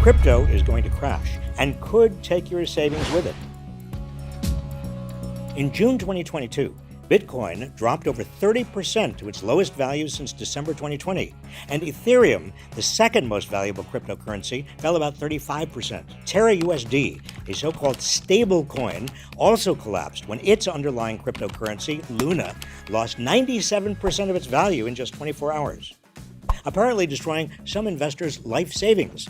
Crypto is going to crash and could take your savings with it. In June 2022, Bitcoin dropped over 30% to its lowest value since December 2020, and Ethereum, the second most valuable cryptocurrency, fell about 35%. Terra USD, a so-called stable coin, also collapsed when its underlying cryptocurrency, Luna, lost 97% of its value in just 24 hours, apparently destroying some investors' life savings.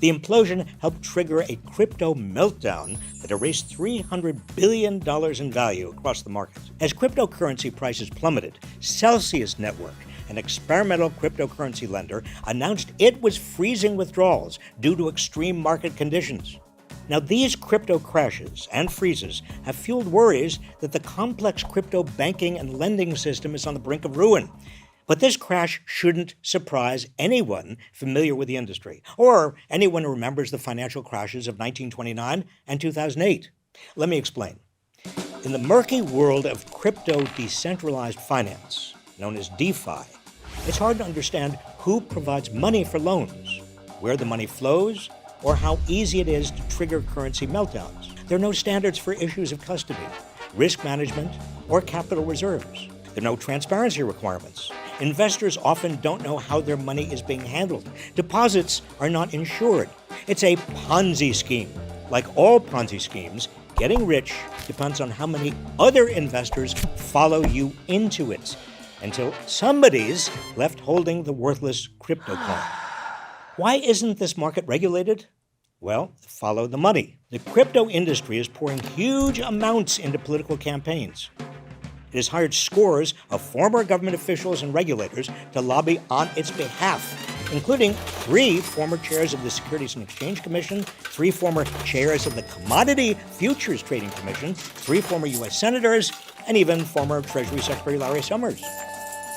The implosion helped trigger a crypto meltdown that erased $300 billion in value across the market. As cryptocurrency prices plummeted, Celsius Network, an experimental cryptocurrency lender, announced it was freezing withdrawals due to extreme market conditions. Now, these crypto crashes and freezes have fueled worries that the complex crypto banking and lending system is on the brink of ruin. But this crash shouldn't surprise anyone familiar with the industry, or anyone who remembers the financial crashes of 1929 and 2008. Let me explain. In the murky world of crypto decentralized finance, known as DeFi, it's hard to understand who provides money for loans, where the money flows, or how easy it is to trigger currency meltdowns. There are no standards for issues of custody, risk management, or capital reserves. There are no transparency requirements. Investors often don't know how their money is being handled. Deposits are not insured. It's a Ponzi scheme. Like all Ponzi schemes, getting rich depends on how many other investors follow you into it, until somebody's left holding the worthless crypto coin. Why isn't this market regulated? Well, follow the money. The crypto industry is pouring huge amounts into political campaigns. It has hired scores of former government officials and regulators to lobby on its behalf, including 3 former chairs of the Securities and Exchange Commission, 3 former chairs of the Commodity Futures Trading Commission, 3 former U.S. senators, and even former Treasury Secretary Larry Summers.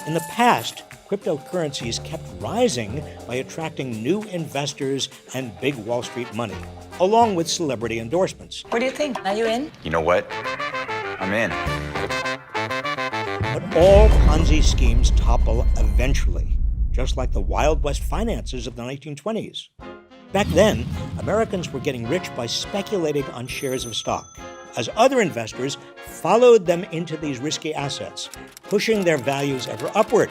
In the past, cryptocurrencies kept rising by attracting new investors and big Wall Street money, along with celebrity endorsements. What do you think? Are you in? You know what? I'm in. But all Ponzi schemes topple eventually, just like the Wild West finances of the 1920s. Back then, Americans were getting rich by speculating on shares of stock, as other investors followed them into these risky assets, pushing their values ever upward.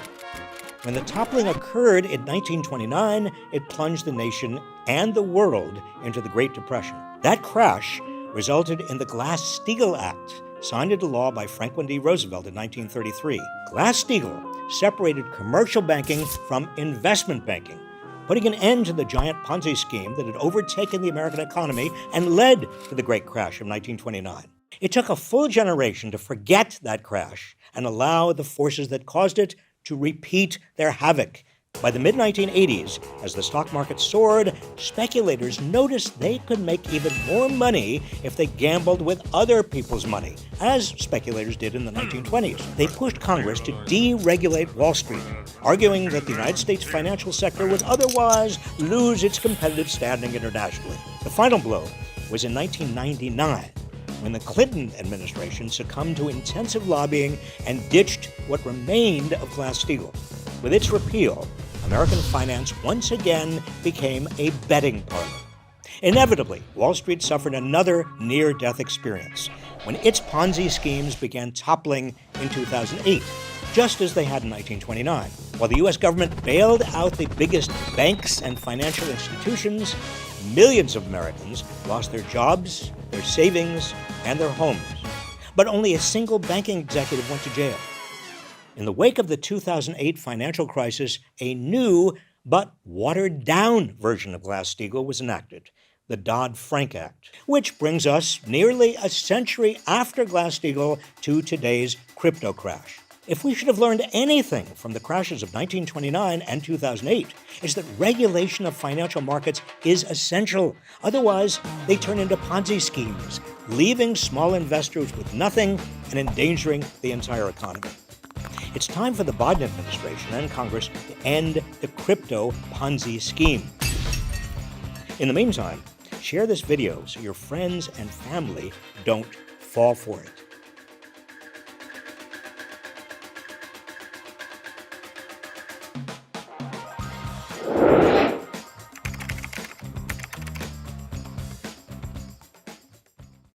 When the toppling occurred in 1929, it plunged the nation and the world into the Great Depression. That crash resulted in the Glass-Steagall Act, signed into law by Franklin D. Roosevelt in 1933. Glass-Steagall separated commercial banking from investment banking, putting an end to the giant Ponzi scheme that had overtaken the American economy and led to the Great Crash of 1929. It took a full generation to forget that crash and allow the forces that caused it to repeat their havoc. By the mid-1980s, as the stock market soared, speculators noticed they could make even more money if they gambled with other people's money, as speculators did in the 1920s. They pushed Congress to deregulate Wall Street, arguing that the United States financial sector would otherwise lose its competitive standing internationally. The final blow was in 1999, when the Clinton administration succumbed to intensive lobbying and ditched what remained of Glass-Steagall. With its repeal, American finance once again became a betting parlor. Inevitably, Wall Street suffered another near-death experience when its Ponzi schemes began toppling in 2008, just as they had in 1929. While the U.S. government bailed out the biggest banks and financial institutions, millions of Americans lost their jobs, their savings, and their homes. But only a single banking executive went to jail. In the wake of the 2008 financial crisis, a new but watered-down version of Glass-Steagall was enacted, the Dodd-Frank Act, which brings us nearly a century after Glass-Steagall to today's crypto crash. If we should have learned anything from the crashes of 1929 and 2008, it's that regulation of financial markets is essential. Otherwise, they turn into Ponzi schemes, leaving small investors with nothing and endangering the entire economy. It's time for the Biden administration and Congress to end the crypto Ponzi scheme. In the meantime, share this video so your friends and family don't fall for it.